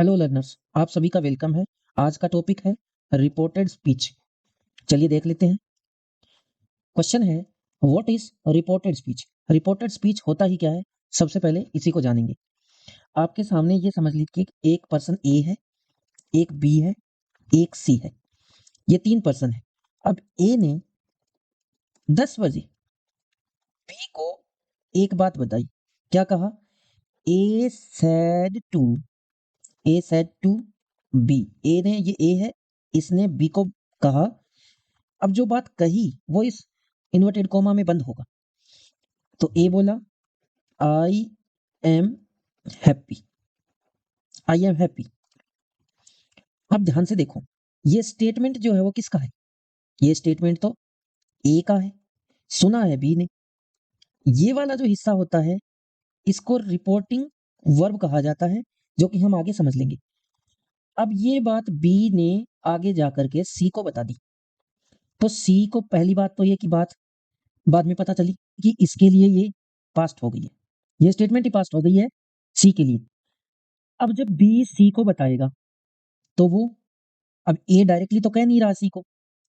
Hello learners, आप सभी का वेलकम है। आज का टॉपिक है रिपोर्टेड स्पीच। चलिए देख लेते हैं। क्वेश्चन है, what is reported speech. Reported speech होता ही क्या है, सबसे पहले इसी को जानेंगे। आपके सामने ये समझ लीजिए कि एक पर्सन ए है, एक बी है, एक सी है। ये तीन पर्सन है। अब ए ने 10 बजे बी को एक बात बताई। क्या कहा? ए सेड टू बी। ए ने, ये ए है, इसने बी को कहा। अब जो बात कही वो इस इन्वर्टेड कॉमा में बंद होगा। तो ए बोला, I am happy. I am happy. अब ध्यान से देखो, ये स्टेटमेंट जो है वो किसका है? ये स्टेटमेंट तो ए का है, सुना है बी ने। ये वाला जो हिस्सा होता है इसको रिपोर्टिंग वर्ब कहा जाता है, जो कि हम आगे समझ लेंगे। अब ये बात बी ने आगे जाकर के सी को बता दी, तो सी को पहली बात तो ये कि बात बाद में पता चली कि इसके लिए ये पास्ट हो गई है, ये स्टेटमेंट ही पास्ट हो गई है सी के लिए। अब जब बी सी को बताएगा तो वो, अब ए डायरेक्टली तो कह नहीं रहा सी को,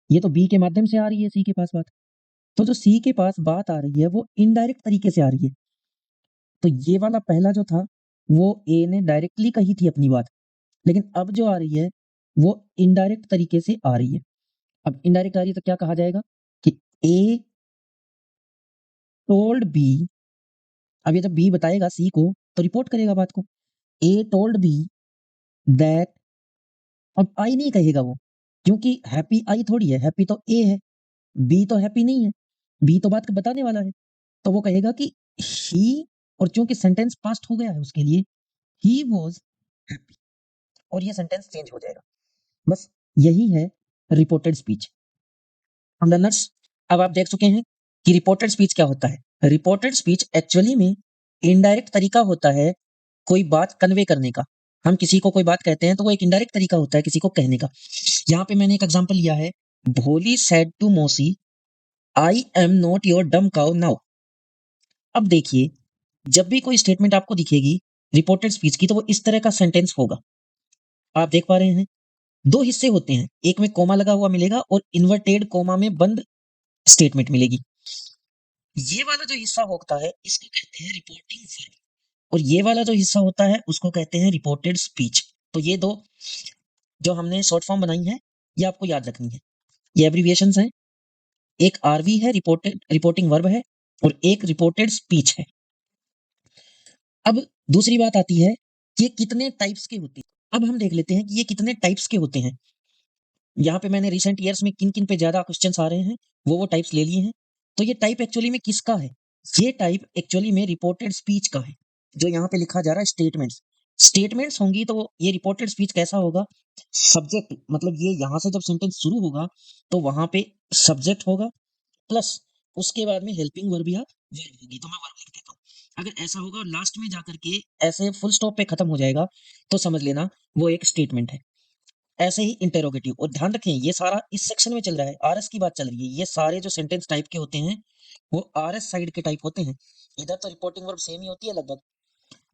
ये तो बी के माध्यम से आ रही है सी के पास बात। तो जो सी के पास बात आ रही है वो इनडायरेक्ट तरीके से आ रही है। तो ये वाला पहला जो था वो ए ने डायरेक्टली कही थी अपनी बात, लेकिन अब जो आ रही है वो इनडायरेक्ट तरीके से आ रही है। अब इनडायरेक्ट आ रही है तो क्या कहा जाएगा कि ए टोल्ड बी। अब ये जब बी बताएगा सी को तो रिपोर्ट करेगा बात को। ए टोल्ड बी दैट, अब आई नहीं कहेगा वो, क्योंकि हैप्पी आई थोड़ी है, हैप्पी तो ए है, बी तो हैप्पी नहीं है, बी तो बात बताने वाला है। तो वो कहेगा कि ही, और चूंकि सेंटेंस पास्ट हो गया है उसके लिए, ही वॉज हैप्पी, और ये सेंटेंस चेंज हो जाएगा। बस यही है रिपोर्टेड स्पीच। लर्नर्स, अब आप देख चुके हैं कि रिपोर्टेड स्पीच क्या होता है। रिपोर्टेड स्पीच एक्चुअली में इनडायरेक्ट तरीका होता है कोई बात कन्वे करने का। हम किसी को कोई बात कहते हैं तो वो एक इनडायरेक्ट तरीका होता है किसी को कहने का। यहाँ पे मैंने एक एग्जांपल लिया है, भोली सेड टू मौसी, I am not your dumb cow now. अब देखिए, जब भी कोई स्टेटमेंट आपको दिखेगी रिपोर्टेड स्पीच की, तो वो इस तरह का सेंटेंस होगा। आप देख पा रहे हैं, दो हिस्से होते हैं, एक में कोमा लगा हुआ मिलेगा और इन्वर्टेड कोमा में बंद स्टेटमेंट मिलेगी। ये वाला जो हिस्सा होता है इसको कहते हैं रिपोर्टिंग वर्ब, और ये वाला जो हिस्सा होता है उसको कहते हैं रिपोर्टेड स्पीच। तो ये दो जो हमने शॉर्ट फॉर्म बनाई है ये आपको याद रखनी है। ये एब्रिविएशंस हैं, एक आरवी है, रिपोर्टिंग वर्ब है, और एक रिपोर्टेड स्पीच है। अब दूसरी बात आती है कि ये कितने टाइप्स के होते हैं। अब हम देख लेते हैं कि ये कितने टाइप्स के होते हैं। यहाँ पे मैंने रिसेंट ईयर्स में किन किन पे ज्यादा क्वेश्चंस आ रहे हैं वो टाइप्स ले लिए हैं। तो ये टाइप एक्चुअली में किसका है? ये टाइप एक्चुअली में रिपोर्टेड स्पीच का है, जो यहाँ पे लिखा जा रहा है स्टेटमेंट्स। स्टेटमेंट्स होंगी तो ये रिपोर्टेड स्पीच कैसा होगा? सब्जेक्ट, मतलब ये यहाँ से जब सेंटेंस शुरू होगा तो वहां पे सब्जेक्ट होगा, प्लस उसके बाद में हेल्पिंग वर्ब या वर्ब होगी। तो मैं वर्ब लिख देता हूँ। अगर ऐसा होगा और लास्ट में जाकर के ऐसे फुल स्टॉप पे खत्म हो जाएगा तो समझ लेना वो एक स्टेटमेंट है। ऐसे ही इंटेरोगेटिव, और ध्यान रखें ये सारा इस सेक्शन में चल रहा है, आरएस की बात चल रही है। ये सारे जो सेंटेंस टाइप के होते हैं वो आरएस साइड के टाइप होते हैं। इधर तो रिपोर्टिंग वर्ब सेम ही होती है लगभग।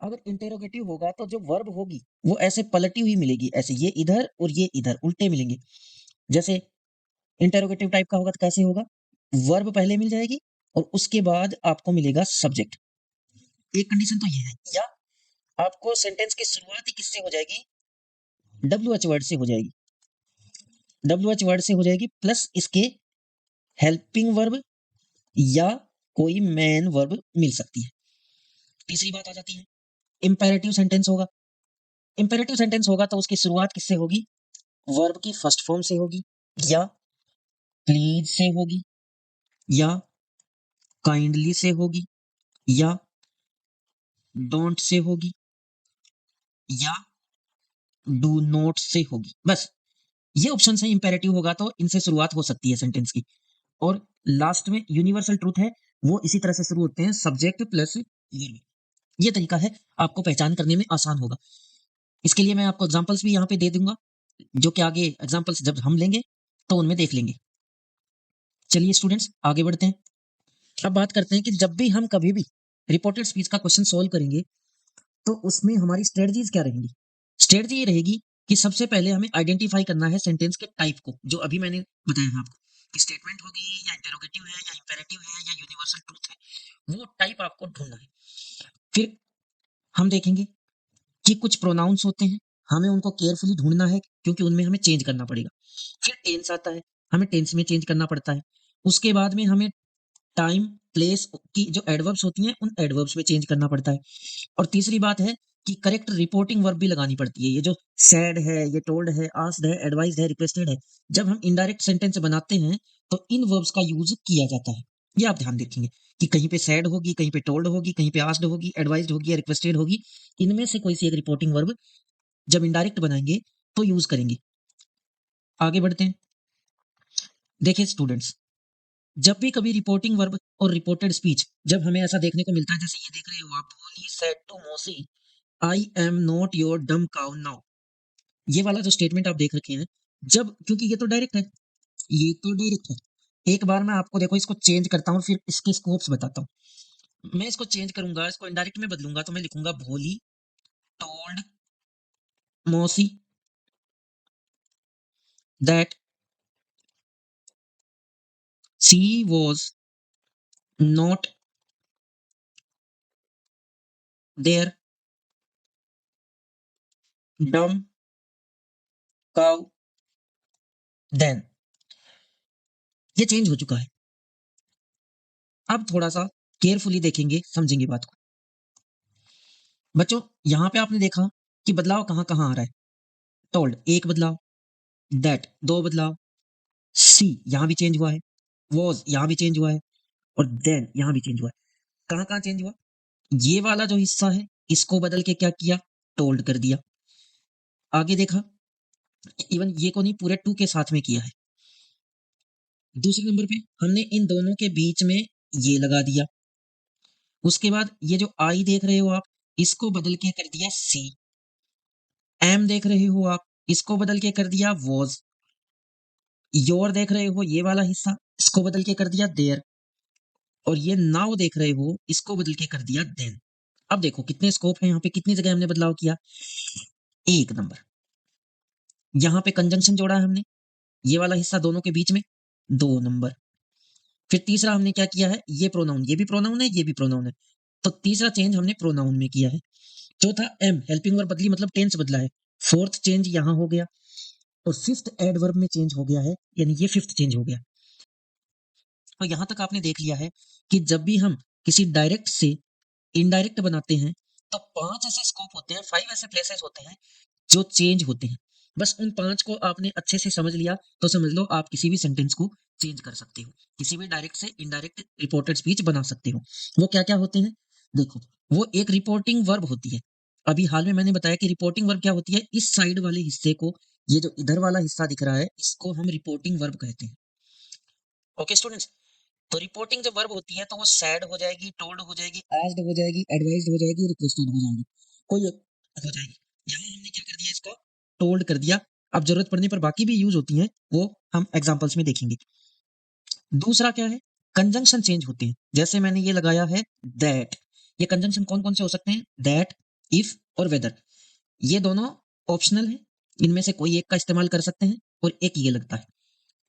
अगर इंटेरोगेटिव होगा तो जो वर्ब होगी वो ऐसे पलटी हुई मिलेगी, ऐसे ये इधर और ये इधर उल्टे मिलेंगे। जैसे इंटेरोगेटिव टाइप का होगा तो कैसे होगा? वर्ब पहले मिल जाएगी और उसके बाद आपको मिलेगा सब्जेक्ट। एक कंडीशन तो ये है, या आपको सेंटेंस की शुरुआत ही किससे हो जाएगी? WH वर्ड से हो जाएगी। WH वर्ड से हो जाएगी, प्लस इसके हेल्पिंग वर्ब या कोई मेन वर्ब मिल सकती है। तीसरी बात आ जाती है, इंपेरेटिव सेंटेंस होगा। इंपेरेटिव सेंटेंस होगा तो उसकी शुरुआत किससे होगी? वर्ब की फर्स्ट फॉर्म से होगी, या प्लीज से होगी, या काइंडली से होगी, या डोंट से होगी, या डू नॉट से होगी। बस ये ऑप्शन है। इंपेरेटिव होगा तो इनसे शुरुआत हो सकती है सेंटेंस की। और लास्ट में यूनिवर्सल ट्रूथ है, वो इसी तरह से शुरू होते हैं, सब्जेक्ट प्लस वर्ब। ये तरीका है, आपको पहचान करने में आसान होगा। इसके लिए मैं आपको एग्जांपल्स भी यहाँ पे दे दूंगा, जो कि आगे एग्जांपल्स जब हम लेंगे तो उनमें देख लेंगे। चलिए स्टूडेंट्स आगे बढ़ते हैं। अब बात करते हैं कि जब भी हम कभी भी रिपोर्टेड स्पीच का क्वेश्चन सोल्व करेंगे तो उसमें हमारी स्ट्रेटजीज क्या रहेंगी। स्ट्रेटजी ये रहेगी कि सबसे पहले हमें आइडेंटिफाई करना है सेंटेंस के टाइप को, जो अभी मैंने बताया था आपको कि स्टेटमेंट होगी या इंटरोगेटिव है या इंपेरेटिव है या यूनिवर्सल ट्रूथ है, वो टाइप आपको ढूंढना है। फिर हम देखेंगे कि कुछ प्रोनाउंस होते हैं, हमें उनको केयरफुली ढूंढना है क्योंकि उनमें हमें चेंज करना पड़ेगा। फिर टेंस आता है, हमें टेंस में चेंज करना पड़ता है। उसके बाद में हमें टाइम, प्लेस की जो एडवर्ब्स होती हैं, उन एडवर्ब्स में चेंज करना पड़ता है। और तीसरी बात है कि करेक्ट रिपोर्टिंग वर्ब भी लगानी पड़ती है। ये जो सैड है, ये टोल्ड है, आस्क्ड है, एडवाइस्ड है, रिक्वेस्टेड है, जब हम इनडायरेक्ट सेंटेंस बनाते हैं तो इन वर्ब्स का यूज किया जाता है। ये आप ध्यान रखेंगे कि कहीं पे सैड होगी, कहीं पे टोल्ड होगी, कहीं पे आस्क्ड होगी, एडवाइस्ड होगी या रिक्वेस्टेड होगी। इनमें से कोई सी एक रिपोर्टिंग वर्ब जब इनडायरेक्ट बनाएंगे तो यूज करेंगे। आगे बढ़ते हैं। देखिए स्टूडेंट्स, जब भी कभी रिपोर्टिंग वर्ब और रिपोर्टेड स्पीच जब हमें ऐसा देखने को मिलता है, जैसे ये देख रहे हो आप, होली सेड टू मोसी I am not your dumb cow now, ये वाला जो स्टेटमेंट आप देख रखे हैं, जब क्योंकि ये तो डायरेक्ट है, ये तो डायरेक्ट है। एक बार मैं आपको देखो इसको चेंज करता हूँ, फिर इसके स्कोप्स बताता हूँ। मैं इसको चेंज करूंगा, इसको इनडायरेक्ट में बदलूंगा, तो मैं लिखूंगा Bholi told Mausi that she was not their dumb cow then. ये चेंज हो चुका है। अब थोड़ा सा केयरफुली देखेंगे, समझेंगे बात को। बच्चों, यहां पे आपने देखा कि बदलाव कहां कहां आ रहा है। टोल्ड एक बदलाव, दैट दो बदलाव, सी यहां भी चेंज हुआ है, वॉज यहां भी चेंज हुआ है, और देन यहां भी चेंज हुआ है। कहां कहां चेंज हुआ? ये वाला जो हिस्सा है, इसको बदल के क्या किया? टोल्ड कर दिया। आगे देखा, इवन ये को नहीं, पूरे टू के साथ में किया है। दूसरे नंबर पे हमने इन दोनों के बीच में ये लगा दिया। उसके बाद ये जो आई देख रहे हो आप, इसको बदल के कर दिया सी। एम देख रहे हो आप, इसको बदल के कर दिया वॉज। योर देख रहे हो ये वाला हिस्सा, इसको बदल के कर दिया देयर। और ये नाउ देख रहे हो, इसको बदल के कर दिया देन। अब देखो कितने स्कोप है यहाँ पे, कितनी जगह हमने बदलाव किया। एक नंबर, यहाँ पे कंजंक्शन जोड़ा है हमने, ये वाला हिस्सा दोनों के बीच में। दो नंबर, फिर तीसरा हमने क्या किया है, ये प्रोनाउन, ये भी प्रोनाउन है, ये भी प्रोनाउन है, तो तीसरा चेंज हमने प्रोनाउन में किया है। चौथा एम, हेल्पिंग वर्ब बदली, मतलब टेंस बदला है। फोर्थ चेंज यहाँ हो गया, और फिफ्थ एडवर्ब में चेंज हो गया है, यानी ये फिफ्थ चेंज हो गया। तो यहां तक आपने देख लिया है कि जब भी हम किसी डायरेक्ट से इनडायरेक्ट बनाते हैं, तो 5 ऐसे स्कोप होते हैं, 5 ऐसे प्लेसेस होते हैं जो चेंज होते हैं। बस उन 5 को आपने अच्छे से समझ लिया तो समझ लो आप किसी भी सेंटेंस को चेंज कर सकते हो, किसी भी डायरेक्ट से इनडायरेक्ट रिपोर्टेड स्पीच बना सकते हो। वो क्या-क्या होते हैं? देखो, वो एक रिपोर्टिंग वर्ब होती है। अभी हाल में मैंने बताया कि रिपोर्टिंग वर्ब क्या होती है, इस साइड वाले हिस्से को, ये जो इधर वाला हिस्सा दिख रहा है, इसको हम रिपोर्टिंग वर्ब कहते हैं। ओके स्टूडेंट्स, तो रिपोर्टिंग जब वर्ब होती है तो वो सैड हो जाएगी, टोल्ड हो जाएगी, आस्क्ड हो जाएगी, एडवाइज्ड हो जाएगी, रिक्वेस्टेड हो जाएगी, कोई एक हो जाएगी। यहाँ हमने क्या कर दिया, इसको टोल्ड कर दिया। अब जरूरत पड़ने पर बाकी भी यूज होती हैं, वो हम एग्जांपल्स में देखेंगे। दूसरा क्या है, कंजंक्शन चेंज होते हैं। जैसे मैंने ये लगाया है दैट, ये कंजंक्शन कौन कौन से हो सकते हैं? दैट, इफ और वेदर, ये दोनों ऑप्शनल है, इनमें से कोई एक का इस्तेमाल कर सकते हैं, और एक ये लगता है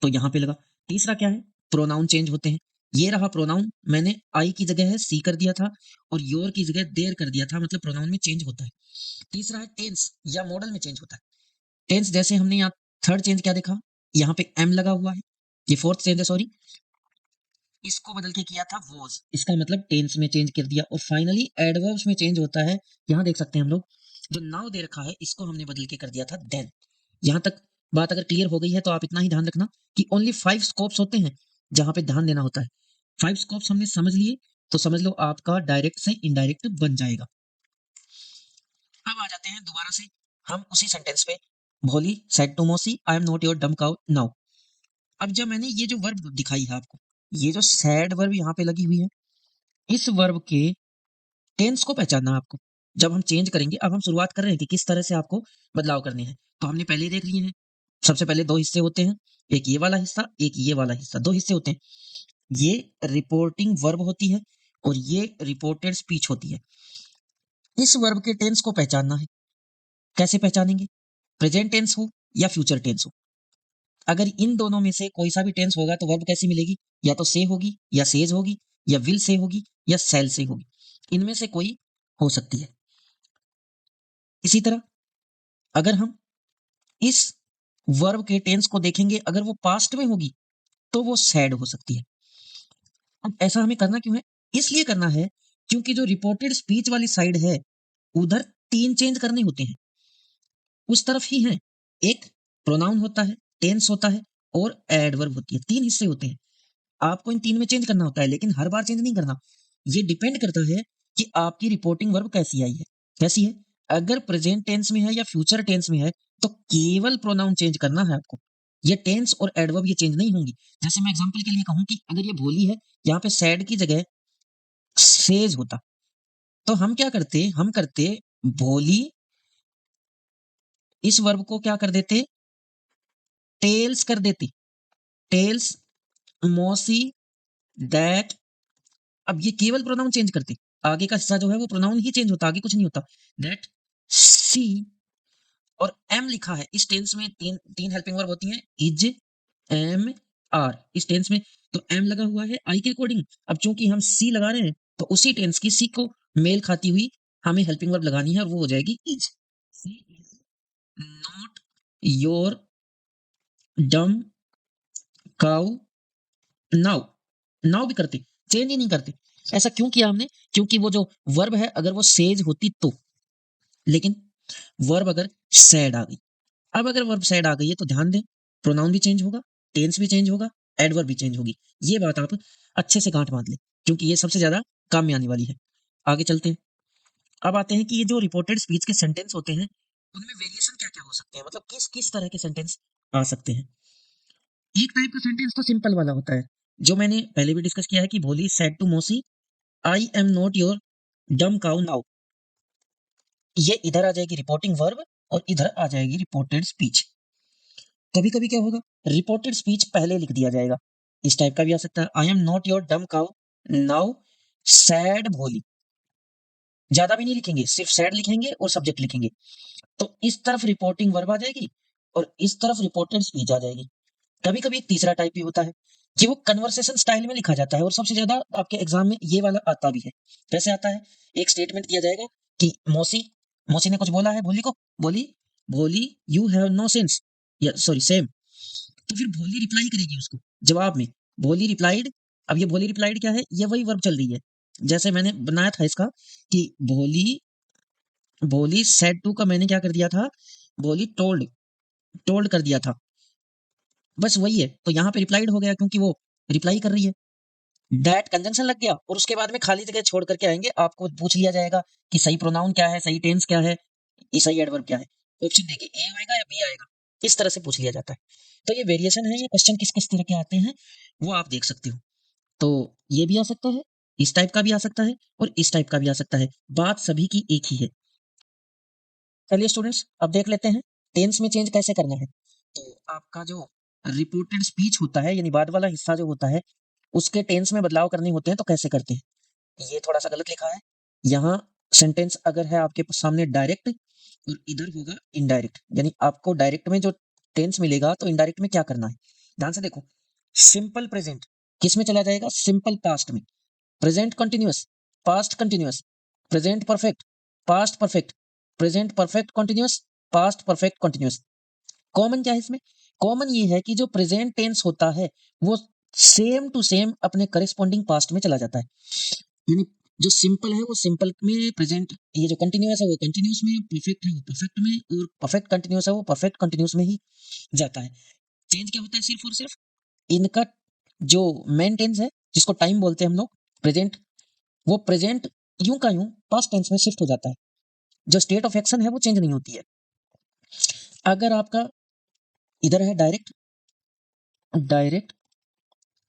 तो यहाँ पे लगा। तीसरा क्या है, प्रोनाउन चेंज होते हैं। ये रहा प्रोनाउन, मैंने आई की जगह है सी कर दिया था, और योर की जगह देयर कर दिया था, मतलब प्रोनाउन में चेंज होता है। तीसरा है टेंस या मॉडल में चेंज होता है। टेंस जैसे हमने यहाँ थर्ड चेंज क्या देखा, यहाँ पे एम लगा हुआ है, ये फोर्थ चेंज है, सॉरी, इसको बदल के किया था वॉज, इसका मतलब टेंस में चेंज कर दिया। और फाइनली एडवर्ब्स में चेंज होता है, यहाँ देख सकते हैं हम लोग, जो नाउ दे रखा है इसको हमने बदल के कर दिया था देन। यहाँ तक बात अगर क्लियर हो गई है तो आप इतना ही ध्यान रखना कि ओनली 5 स्कोप्स होते हैं जहां पे ध्यान देना होता है। 5 स्कोप्स हमने समझ लिए तो समझ लो आपका डायरेक्ट से इनडायरेक्ट बन जाएगा। अब आ जाते हैं दोबारा से हम उसी सेंटेंस पे, भोली सेड टू मौसी I am not your dumb cow now. अब जब मैंने ये जो वर्ब दिखाई है आपको, ये जो सैड वर्ब यहाँ पे लगी हुई है, इस वर्ब के टेंस को पहचानना है आपको। जब हम चेंज करेंगे, अब हम शुरुआत कर रहे हैं कि किस तरह से आपको बदलाव करने हैं, तो हमने पहले ही देख लिए हैं। सबसे पहले 2 हिस्से होते हैं, एक ये वाला हिस्सा, एक ये वाला हिस्सा, 2 हिस्से होते हैं। ये रिपोर्टिंग वर्ब होती है और ये रिपोर्टेड स्पीच होती है। इस वर्ब के टेंस को पहचानना है। कैसे पहचानेंगे? प्रेजेंट टेंस हो या फ्यूचर टेंस हो। अगर इन दोनों में से कोई सा भी टेंस होगा तो वर्ब कैसी मिलेगी? या तो से होगी, या सेज होगी, या विल से होगी, या सेल से होगी। इनमें से कोई हो सकती है। इसी तरह अगर हम इस वर्ब के टेंस को देखेंगे, अगर वो पास्ट में होगी तो वो सैड हो सकती है। अब ऐसा हमें करना क्यों है? इसलिए करना है क्योंकि जो रिपोर्टेड स्पीच वाली साइड है, उधर 3 चेंज करने होते हैं। उस तरफ ही है। एक प्रोनाउन होता है, टेंस होता है और एडवर्ब होती है। 3 हिस्से होते हैं। आपको इन 3 में चेंज करना होता है, लेकिन हर बार चेंज नहीं करना। ये डिपेंड करता है कि आपकी रिपोर्टिंग वर्ब कैसी आई है। कैसी है? अगर प्रेजेंट टेंस में है या फ्यूचर टेंस में है, तो केवल प्रोनाउन चेंज करना है आपको। ये टेंस और एडवर्ब ये चेंज नहीं होंगी। जैसे मैं एग्जांपल के लिए कहूं कि अगर ये भोली है, यहाँ पे सैड की जगह सेज होता, तो हम क्या करते? हम करते भोली, इस वर्ब को क्या कर देते? टेल्स कर देते। टेल्स, मौसी, दैट। अब ये केवल प्रोनाउन चेंज करते। आगे का हिस्सा जो है वो प्रोनाउन ही चेंज होता, आगे कुछ नहीं होता। दैट, सी और एम लिखा है। इस टेंस में तीन तीन हेल्पिंग वर्ब होती हैं, इज, एम, आर। इस टेंस में तो एम लगा हुआ है आई के अकॉर्डिंग। अब चूंकि हम सी लगा रहे हैं, तो उसी टेंस की सी को मेल खाती हुई हमें हेल्पिंग वर्ब लगानी है, और वो हो जाएगी is. She is not your dumb cow now. Now भी करते, चेंज ही नहीं करते। ऐसा क्यों किया हमने? क्योंकि वो जो वर्ब है, अगर वो सेज होती तो, लेकिन वर्ब अगर सैड आ गई। अब अगर वर्ब सैड आ गई है तो ध्यान दें, प्रोनाउन भी चेंज होगा, टेंस भी चेंज होगा, एडवर्ब भी चेंज होगी। ये बात आप अच्छे से गांठ बांध लें, क्योंकि ये सबसे ज्यादा काम में आने वाली है। आगे चलते हैं। अब आते हैं कि ये जो रिपोर्टेड स्पीच के सेंटेंस होते हैं, उनमें वेरिएशन क्या क्या हो सकते हैं, मतलब किस किस तरह के सेंटेंस आ सकते हैं। एक टाइप का सेंटेंस तो सिंपल वाला होता है, जो मैंने पहले भी डिस्कस किया है कि भोली सेड टू मौसी, I am not your dumb cow now. ये इधर आ जाएगी रिपोर्टिंग वर्ब, और इधर आ जाएगी रिपोर्टेड स्पीच। कभी कभी क्या होगा, रिपोर्टेड स्पीच पहले लिख दिया जाएगा। इस टाइप का भी आ सकता है, I am not your dumb cow now sad भोली। ज्यादा भी नहीं लिखेंगे, सिर्फ सैड लिखेंगे और सब्जेक्ट लिखेंगे। तो इस तरफ रिपोर्टिंग वर्ब आ जाएगी और इस तरफ रिपोर्टेड स्पीच आ जाएगी। कभी कभी एक तीसरा टाइप भी होता है कि वो कन्वर्सेशन स्टाइल में लिखा जाता है, और सबसे ज्यादा आपके एग्जाम में ये वाला आता भी है। कैसे आता है? एक स्टेटमेंट दिया जाएगा कि मौसी, मौसी ने कुछ बोला है भोली को, बोली, भोली यू हैव नो सेंस, या सॉरी सेम। तो फिर भोली रिप्लाई करेगी उसको जवाब में, भोली रिप्लाइड। अब ये भोली रिप्लाइड क्या है? ये वही वर्ब चल रही है जैसे मैंने बनाया था इसका, कि भोली, भोली सेड टू का मैंने क्या कर दिया था? भोली टोल्ड, टोल्ड कर दिया था। बस वही है। तो यहाँ पे रिप्लाइड हो गया क्योंकि वो रिप्लाई कर रही है। दैट कंजंक्शन लग गया, और उसके बाद में खाली जगह छोड़ करके आएंगे, आपको पूछ लिया जाएगा कि सही प्रोनाउन क्या है, सही टेंस क्या है, ये सही एडवर्ब क्या है। ऑप्शन देखिए, ए आएगा या बी आएगा, इस तरह से पूछ लिया जाता है। तो ये वेरिएशन है, ये क्वेश्चन किस किस तरह के आते हैं वो आप देख सकते हो। तो ये भी आ सकता है, इस टाइप का भी आ सकता है, और इस टाइप का भी आ सकता है। बात सभी की एक ही है। चलिए स्टूडेंट्स, अब देख लेते हैं टेंस में चेंज कैसे करना है। तो आपका जो रिपोर्टेड स्पीच होता है, यानी बाद वाला हिस्सा जो होता है, उसके टेंस में बदलाव करने होते हैं तो कैसे करते हैं। ये थोड़ा सा गलत लिखा है। यहाँ सेंटेंस अगर है आपके सामने डायरेक्ट, और इधर होगा इनडायरेक्ट, यानी आपको डायरेक्ट में जो टेंस मिलेगा तो इनडायरेक्ट में क्या करना है। ध्यान से देखो, सिंपल प्रेजेंट किस में चला जाएगा? सिंपल पास्ट में। Present continuous, past continuous, present perfect, past perfect, present perfect continuous, past perfect continuous. Common क्या है इसमें? कॉमन ये है कि जो प्रेजेंट टेंस होता है वो सेम टू सेम अपने करेस्पॉन्डिंग पास्ट में चला जाता है। यानी जो सिंपल है वो सिंपल में, प्रेजेंट ये जो कंटिन्यूअस है वो कंटिन्यूअस में, परफेक्ट है वो परफेक्ट में, और परफेक्ट कंटिन्यूअस है वो परफेक्ट कंटिन्यूअस में ही जाता है। चेंज क्या होता है? सिर्फ और सिर्फ इनका जो मेन टेंस है, जिसको टाइम बोलते हैं हम लोग, प्रेजेंट, वो प्रेजेंट यूं का यूं पास्ट टेंस में शिफ्ट हो जाता है। जो स्टेट ऑफ एक्शन है वो चेंज नहीं होती है। अगर आपका इधर है डायरेक्ट, डायरेक्ट,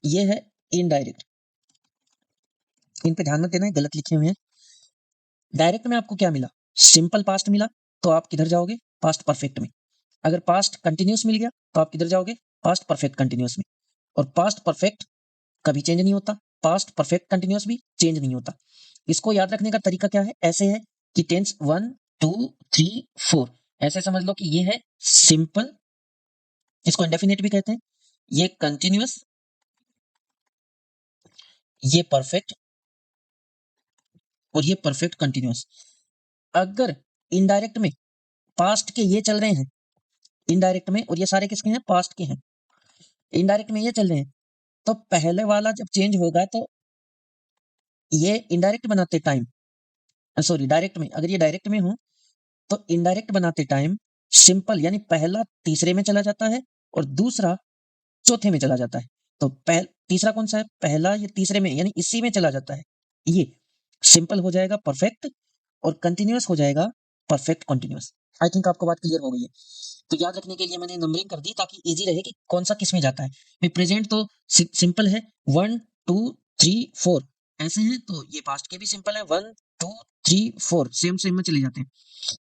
ये है इनडायरेक्ट, इन पे ध्यान मत देना, गलत लिखे हुए हैं। डायरेक्ट में आपको क्या मिला? सिंपल पास्ट मिला, तो आप किधर जाओगे? पास्ट परफेक्ट में। अगर पास्ट कंटिन्यूअस मिल गया तो आप किधर जाओगे? पास्ट परफेक्ट कंटिन्यूअस में। और पास्ट परफेक्ट कभी चेंज नहीं होता, पास्ट परफेक्ट कंटिन्यूअस भी चेंज नहीं होता। इसको याद रखने का तरीका क्या है? ऐसे है कि टेंस 1 2 3 4, ऐसे समझ लो कि ये है सिंपल, इसको इंडेफिनिट भी कहते हैं, ये कंटिन्यूअस, ये परफेक्ट और ये परफेक्ट कंटिन्यूअस। अगर इनडायरेक्ट में पास्ट के ये चल रहे हैं, इनडायरेक्ट में, और ये सारे किसके हैं, पास्ट के हैं, इनडायरेक्ट में ये चल रहे हैं, तो पहले वाला जब चेंज होगा तो ये इनडायरेक्ट बनाते टाइम, सॉरी डायरेक्ट में, अगर ये डायरेक्ट में हो तो इनडायरेक्ट बनाते टाइम सिंपल यानी पहला तीसरे में चला जाता है और दूसरा चौथे में चला जाता है। तो तीसरा कौन सा है, पहला ये तीसरे में यानी इसी में चला जाता है, ये सिंपल हो जाएगा परफेक्ट और कंटिन्यूअस हो जाएगा परफेक्ट कंटिन्यूअस। आई थिंक आपको बात क्लियर हो गई है। तो याद रखने के लिए मैंने नंबरिंग कर दी ताकि इजी रहे कि कौन सा किस में जाता है। भाई प्रेजेंट तो सिंपल है, 1 2 3 4 ऐसे हैं, तो ये पास्ट के भी सिंपल है, 1 2 3 4 सेम सेम में चले जाते हैं।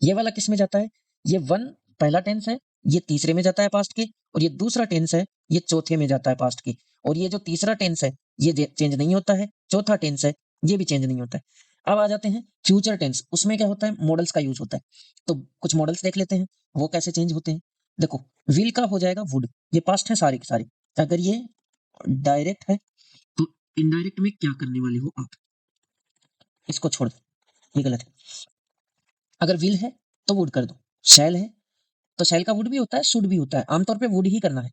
ये वाला किस में जाता है, ये 1 पहला टेंस है, ये तीसरे में जाता है पास्ट के, और ये दूसरा टेंस है, ये चौथे में जाता है पास्ट के, और ये जो तीसरा टेंस है ये चेंज नहीं होता है, चौथा टेंस है ये भी चेंज नहीं होता है। अब आ जाते हैं फ्यूचर टेंस, उसमें क्या होता है, मॉडल्स का यूज होता है। तो कुछ मॉडल्स देख लेते हैं वो कैसे चेंज होते हैं। देखो विल का हो जाएगा वुड, ये पास्ट है सारे के सारे। अगर ये डायरेक्ट है तो इनडायरेक्ट में क्या करने वाले हो आप, इसको छोड़ दो, ये गलत है। अगर विल है तो वुड कर दो, शैल है तो शैल का वुड भी होता है, शुड भी होता है, आमतौर पे वुड ही करना है।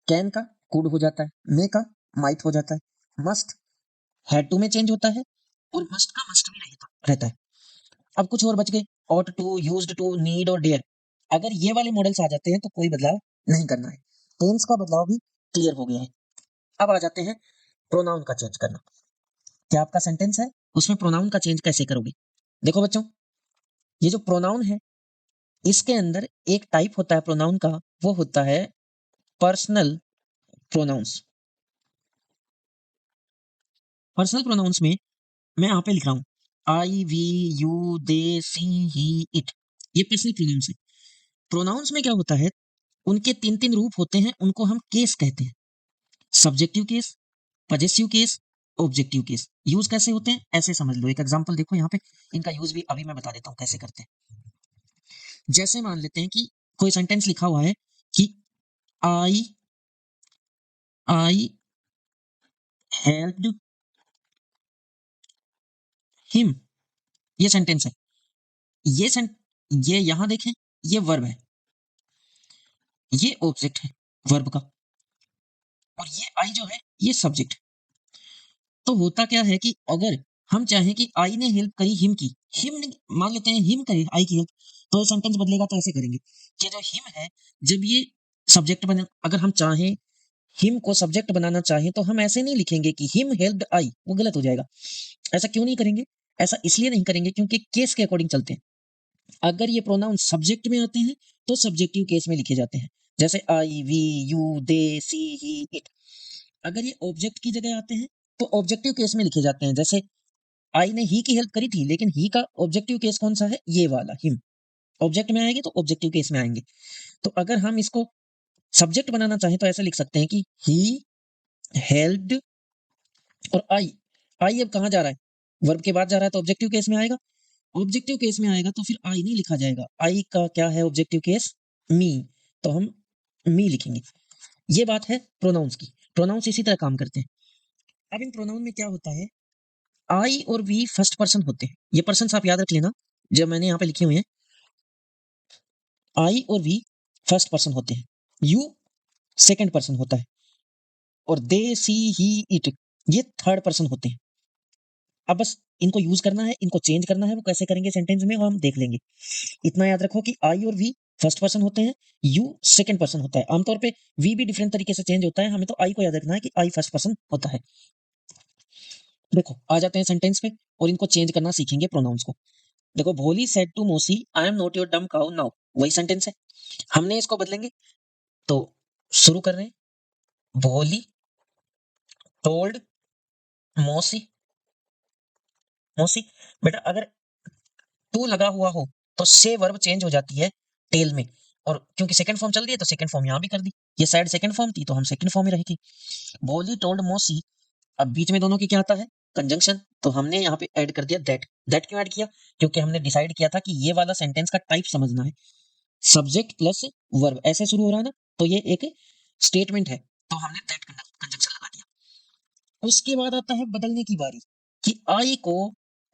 कैन का कुड हो जाता है, मे का माइट हो जाता है, मस्ट हैड टू में चेंज होता है, और मस्ट का मस्ट भी रहता है। अब कुछ और बच गए, ought to, used to, need और डेयर। अगर ये वाले मॉडल्स आ जाते हैं तो कोई बदलाव नहीं करना है, टेंस का बदलाव भी क्लियर हो गया है। अब आ जाते हैं प्रोनाउन का चेंज करना। क्या आपका सेंटेंस है उसमें प्रोनाउन का चेंज कैसे करोगे। देखो बच्चों, ये जो प्रोनाउन है इसके अंदर एक टाइप होता है प्रोनाउन का, वो होता है पर्सनल प्रोनाउंस। पर्सनल प्रोनाउंस में मैं यहाँ पे लिख रहा हूँ I we you they she he it, ये पर्सनल प्रोनाउंस है। प्रोनाउंस में क्या होता है, उनके तीन तीन रूप होते हैं, उनको हम केस कहते हैं, subjective case, possessive case, objective case. Use कैसे होते हैं ऐसे समझ लो, एक एग्जांपल देखो यहाँ पे, इनका यूज भी अभी मैं बता देता हूँ कैसे करते हैं। जैसे मान लेते हैं कि कोई सेंटेंस लिखा हुआ है कि आई आई हेल्प्ड हिम, ये सेंटेंस है, ये सेंट ये यहां देखें, ये वर्ब है, ये ऑब्जेक्ट है वर्ब का, और ये आई जो है ये सब्जेक्ट। तो होता क्या है कि अगर हम चाहें कि आई ने हेल्प करी हिम की, हिम ने मान लेते हैं हिम करे आई की हेल्प, तो ये सेंटेंस बदलेगा तो ऐसे करेंगे कि जो हिम है जब ये सब्जेक्ट बने, अगर हम चाहें हिम को सब्जेक्ट बनाना चाहें तो हम ऐसे नहीं लिखेंगे कि हिम हेल्प्ड आई, वो गलत हो जाएगा। ऐसा क्यों नहीं करेंगे, ऐसा इसलिए नहीं करेंगे क्योंकि केस के अकॉर्डिंग चलते हैं। अगर ये प्रोनाउन सब्जेक्ट में आते हैं तो सब्जेक्टिव केस में लिखे जाते हैं, जैसे I we you they she he it. अगर ये ऑब्जेक्ट की जगह आते हैं तो ऑब्जेक्टिव केस में लिखे जाते हैं, जैसे आई ने ही की हेल्प करी थी, लेकिन ही का ऑब्जेक्टिव केस कौन सा है, ये वाला हिम। ऑब्जेक्ट में आएंगे तो ऑब्जेक्टिव केस में आएंगे। तो अगर हम इसको सब्जेक्ट बनाना चाहें तो ऐसे लिख सकते हैं कि ही हेल्प्ड, और आई, आई अब कहाँ जा रहा है, वर्ब के बाद जा रहा है तो ऑब्जेक्टिव केस में आएगा। ऑब्जेक्टिव केस में आएगा तो फिर आई नहीं लिखा जाएगा, आई का क्या है ऑब्जेक्टिव केस, मी, तो हम मी लिखेंगे। ये बात है प्रोनाउंस की। प्रोनाउंस इसी तरह काम करते हैं। अब इन प्रोनाउन में क्या होता है, आई और वी फर्स्ट पर्सन होते हैं, ये पर्सन आप याद रख लेना जो मैंने यहाँ पे लिखे हुए हैं, आई और वी फर्स्ट पर्सन होते हैं, यू सेकंड पर्सन होता है, और दे सी ही इट ये थर्ड पर्सन होते हैं। अब बस इनको यूज करना है, इनको चेंज करना है, वो कैसे करेंगे सेंटेंस में वो हम देख लेंगे। इतना याद रखो कि आई और वी फर्स्ट पर्सन होते हैं, यू सेकंड पर्सन होता है। आमतौर पे वी भी डिफरेंट तरीके से चेंज होता है, हमें तो आई को याद रखना है कि आई फर्स्ट पर्सन होता है। देखो आ जाते हैं सेंटेंस पे और इनको चेंज करना सीखेंगे प्रोनाउंस को। देखो भोली सेड टू मोसी I am not your dumb cow now, वही सेंटेंस है, हमने इसको बदलेंगे। तो शुरू कर रहे हैं, भोली टोल्ड मोसी, मोसी, बेटा अगर टू लगा हुआ हो तो से वर्ब चेंज हो जाती है टेल में, और क्योंकि सेकंड फॉर्म चल रही है तो सेकंड फॉर्म यहां भी कर दी, ये साइड सेकंड फॉर्म थी तो हम सेकंड फॉर्म में रहेगी। भोली टोल्ड मोसी, अब बीच में दोनों की क्या आता है, कंजंक्शन, तो हमने यहाँ पे ऐड कर दिया दैट। दैट क्यों ऐड किया, क्योंकि हमने डिसाइड किया था कि ये वाला सेंटेंस का टाइप समझना है। सब्जेक्ट प्लस वर्ब ऐसे शुरू हो रहा है ना, तो ये एक स्टेटमेंट है, तो हमने दैट कंजंक्शन लगा दिया। उसके बाद आता है बदलने की बारी कि आई को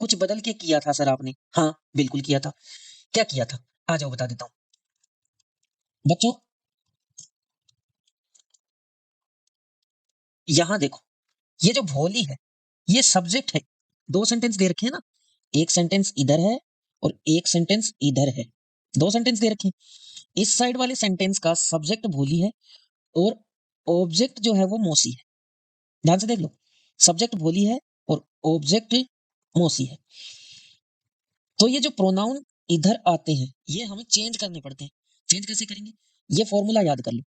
कुछ बदल के किया था सर आपने। हाँ बिल्कुल किया था। क्या किया था? आ जाओ बता देता हूँ बच्चों। यहां देखो, ये जो भोली है ये सब्जेक्ट है। दो सेंटेंस दे रखे हैं ना, एक सेंटेंस इधर है और एक सेंटेंस इधर है। दो सेंटेंस दे रखे हैं। इस साइड वाले सेंटेंस का सब्जेक्ट भोली है और ऑब्जेक्ट जो है वो मौसी है। ध्यान से देख लो, सब्जेक्ट भोली है और ऑब्जेक्ट मौसी है। तो ये जो प्रोनाउन इधर आते हैं ये हमें चेंज करने पड़ते हैं। चेंज कैसे करेंगे? ये फॉर्मूला याद कर लो।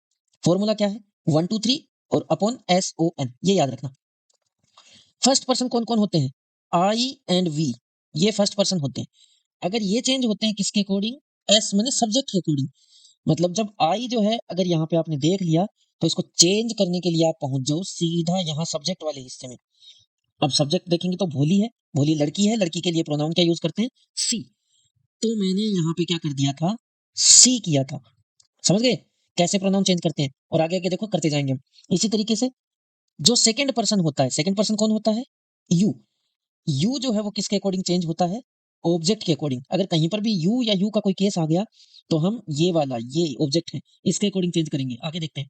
फॉर्मूला क्या है? 1 2 3 और अपॉन SON, ये याद रखना। फर्स्ट पर्सन कौन कौन होते हैं? आई एंड वी, ये फर्स्ट पर्सन होते हैं। अगर ये चेंज होते हैं किसके अकॉर्डिंग? एस माने सब्जेक्ट के अकॉर्डिंग। मतलब जब आई जो है अगर यहाँ पे आपने देख लिया तो इसको चेंज करने के लिए आप पहुंच जाओ सीधा यहाँ सब्जेक्ट वाले हिस्से में। अब सब्जेक्ट देखेंगे तो भोली है, भोली लड़की है, लड़की के लिए प्रोनाउन क्या यूज करते हैं? सी। तो मैंने यहाँ पे क्या कर दिया था? सी किया था। समझ गए कैसे प्रोनाउन चेंज करते हैं? और आगे आगे देखो करते जाएंगे हम। इसी तरीके से जो सेकंड पर्सन होता है, सेकंड पर्सन कौन होता है? यू। यू जो है वो किसके अकॉर्डिंग चेंज होता है? ऑब्जेक्ट के अकॉर्डिंग। अगर कहीं पर भी यू या यू का कोई केस आ गया तो हम ये वाला, ये ऑब्जेक्ट है, इसके अकॉर्डिंग चेंज करेंगे। आगे देखते हैं।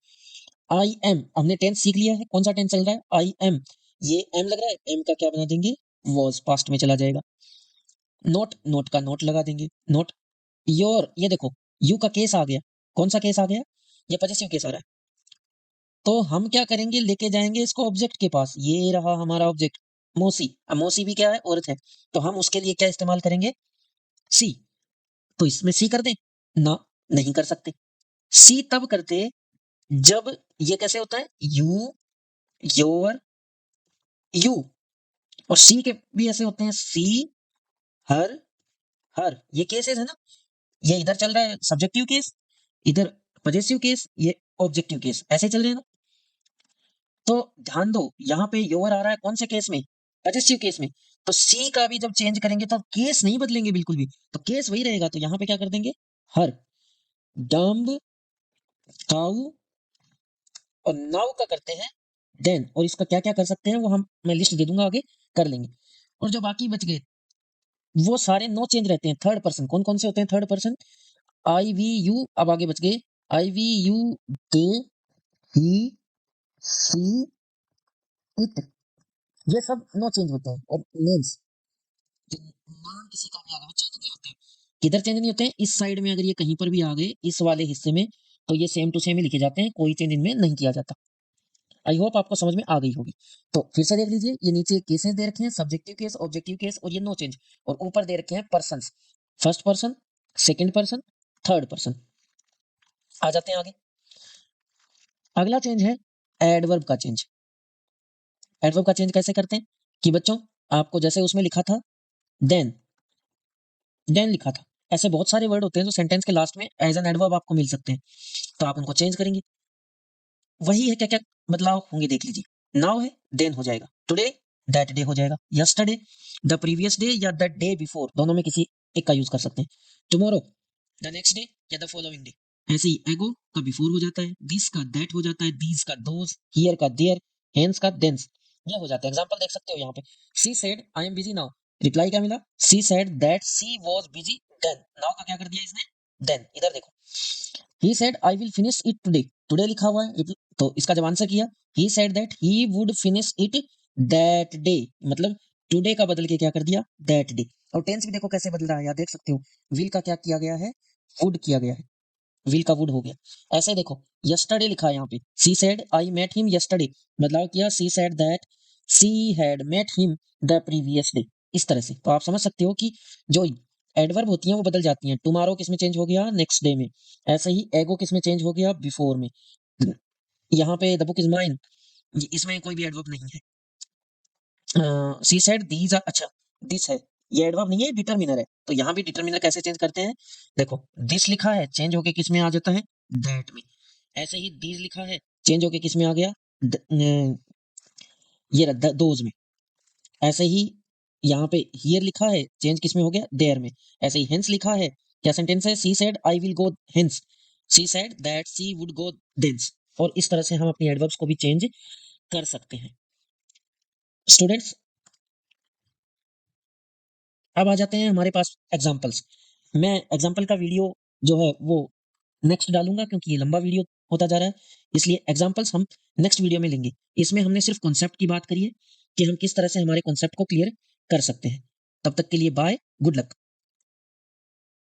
आई एम, हमने टेंस सीख लिया है। कौन सा टेंस चल रहा है? I am. ये एम लग रहा है, एम का क्या बना देंगे? वॉज, पास्ट में चला जाएगा। नोट, नोट का नोट लगा देंगे, नोट। योर, ये देखो यू का केस आ गया। कौन सा केस आ गया? ये पॉजेसिव केस आ रहा है। तो हम क्या करेंगे? लेके जाएंगे इसको ऑब्जेक्ट के पास। ये रहा हमारा ऑब्जेक्ट मोसी। अब मोसी भी क्या है? औरत है। तो हम उसके लिए क्या इस्तेमाल करेंगे? सी। तो इसमें सी कर दें? ना, नहीं कर सकते। सी तब करते जब ये कैसे होता है? You, your, you. और सी के भी ऐसे होते हैं, सी, हर, हर। ये केसेस है ना। ये इधर चल रहा है सब्जेक्टिव केस, इधर पॉजेसिव केस, ये ऑब्जेक्टिव केस, ऐसे चल रहे हैं ना। तो ध्यान दो, यहाँ पे योर आ रहा है कौन से केस में? पॉजेसिव केस में। तो सी का भी जब चेंज करेंगे तो केस नहीं बदलेंगे बिल्कुल भी, तो केस वही रहेगा। तो यहाँ पे क्या कर देंगे? हर, डम्ब, काऊ, और नाउ का करते हैं देन। और इसका क्या क्या कर सकते हैं वो हम, मैं लिस्ट दे दूंगा आगे, कर लेंगे। और जो बाकी बच गए वो सारे नो चेंज रहते हैं। थर्ड पर्सन कौन कौन से होते हैं? Third person I we you. अब आगे बच गए I we you, they, he, she, it. ये सब नो चेंज होते हैं। और नेम्स, नाम किसी का भी आ गया वो चेंज नहीं होते। किधर चेंज नहीं होते हैं? इस साइड में अगर ये कहीं पर भी आ गए इस वाले हिस्से में तो ये सेम टू सेम ही लिखे जाते हैं, कोई चेंज इनमें नहीं किया जाता। आई होप आपको समझ में आ गई होगी। तो फिर से देख लीजिए, ये नीचे केसेस दे रखे हैं, सब्जेक्टिव केस, ऑब्जेक्टिव केस, और ये नो चेंज। और ऊपर दे रखे हैं persons, first person, second person, third person. आ जाते हैं आगे। अगला चेंज है एडवर्ब का चेंज। एडवर्ब का चेंज कैसे करते हैं? कि बच्चों आपको जैसे उसमें लिखा था देन, देन लिखा था, ऐसे बहुत सारे वर्ड होते हैं जो सेंटेंस के लास्ट में एज एन एडवर्ब आपको मिल सकते हैं। तो आप उनको चेंज करेंगे। वही है, क्या क्या बदलाव होंगे देख लीजिए। नाउ है, देन हो जाएगा। टुडे, दैट डे हो जाएगा। यस्टरडे, द प्रीवियस डे या द डे बिफोर, दोनों में किसी एक का यूज कर सकते हैं। टुमारो, द नेक्स्ट डे या द फॉलोइंग डे। ऐसे ही एगो का बिफोर हो जाता है, दिस का दैट हो जाता है, दीज का दोज, हियर का देयर, हेंस का देंस, ये हो जाता है। एग्जांपल देख सकते हो यहाँ पे। She said I am busy now, reply क्या मिला? She said that she was busy then. Now का क्या कर दिया इसने? देन। इधर देखो, he said I will finish it today, today लिखा हुआ है, तो इसका जब आंसर किया, he said that he would finish it that day, मतलब टुडे का बदल के क्या कर दिया? That day. और टेंस भी देखो कैसे बदल रहा है, यार देख सकते हो। विल का क्या किया गया है? वुड किया गया है। विल का वुड हो गया। ऐसे देखो, यस्टरडे लिखा है यहाँ पे, she said I met him yesterday, बदलाव किया, she said that she had met him the previous day. इस तरह से तो आप समझ सकते हो कि जो एडवर्ब होती हैं वो बदल जाती हैं। टुमारो किस में चेंज हो गया? नेक्स्ट डे में। ऐसे ही एगो किस में चेंज हो गया? बिफोर में। यहाँ पे द बुक इज माइन, इसमें कोई भी एडवर्ब नहीं है। सी सेड दीज आर, अच्छा दिस है, ये एडवर्ब नहीं है, डिटरमिनर है। तो यहाँ भी डिटरमिनर कैसे चेंज करते हैं? देखो, दिस लिखा है, चेंज होके किस में आ जाता है? दैट में। ऐसे ही दीज लिखा है, चेंज होके किस में आ गया? ये रहा दोज में। ऐसे ही यहाँ पे हियर लिखा है, चेंज किस में हो गया? देयर में। ऐसे ही हेंस लिखा है, क्या सेंटेंस है? She said I will go hence, she said that she would go thence. और इस तरह से हम अपनी एडवर्ब्स को भी चेंज कर सकते हैं। स्टूडेंट्स, अब आ जाते हैं हमारे पास एग्जाम्पल्स। मैं एग्जाम्पल का वीडियो जो है वो नेक्स्ट डालूंगा, क्योंकि ये लंबा वीडियो होता जा रहा है, इसलिए एग्जाम्पल्स हम नेक्स्ट वीडियो में लेंगे। इसमें हमने सिर्फ कॉन्सेप्ट की बात करी है कि हम किस तरह से हमारे कॉन्सेप्ट को क्लियर कर सकते हैं। तब तक के लिए बाय, गुड लक।